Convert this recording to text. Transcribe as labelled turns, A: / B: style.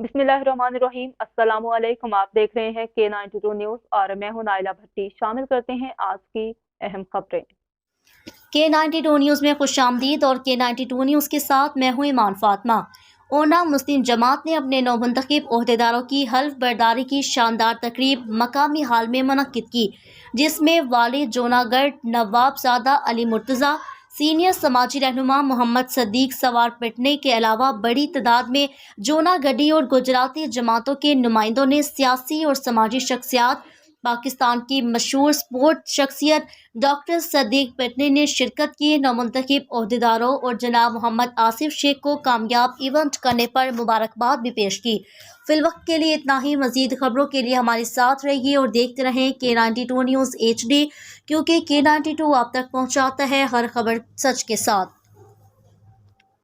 A: बिस्मिल्लाहिर्रहमानिर्रहीम। अस्सलाम वालेकुम। आप देख रहे हैं K92 न्यूज़ और मैं हूं नाइला भट्टी। शामिल करते हैं आज की अहम खबरें।
B: K92 न्यूज़ में खुशामदीद और K92 न्यूज़ के साथ मैं हूं ईमान फातिमा। ओना मुस्लिम जमात ने अपने नौमुंतखब ओहदेदारों की हल्फ बर्दारी की शानदार तकरीब मकामी हाल में मुनक्किद की, जिसमें वालिद जूनागढ़ नवाबजादा अली मुर्तज़ा, सीनियर समाजी रहनुमा मोहम्मद सदीक सवार पिटने के अलावा बड़ी तादाद में जूनागढ़ी और गुजराती जमातों के नुमाइंदों ने सियासी और समाजी शख्सियात, पाकिस्तान की मशहूर स्पोर्ट शख्सियत डॉक्टर सदीक पिटनी ने शिरकत की। नौमुंतखब ओहदेदारों और जनाब मोहम्मद आसिफ शेख को कामयाब इवेंट करने पर मुबारकबाद भी पेश की। फिलवक्त के लिए इतना ही। मजीद खबरों के लिए हमारे साथ रहिए और देखते रहें K92 न्यूज़ HD, क्योंकि K92 आप तक पहुंचाता है हर खबर सच के साथ।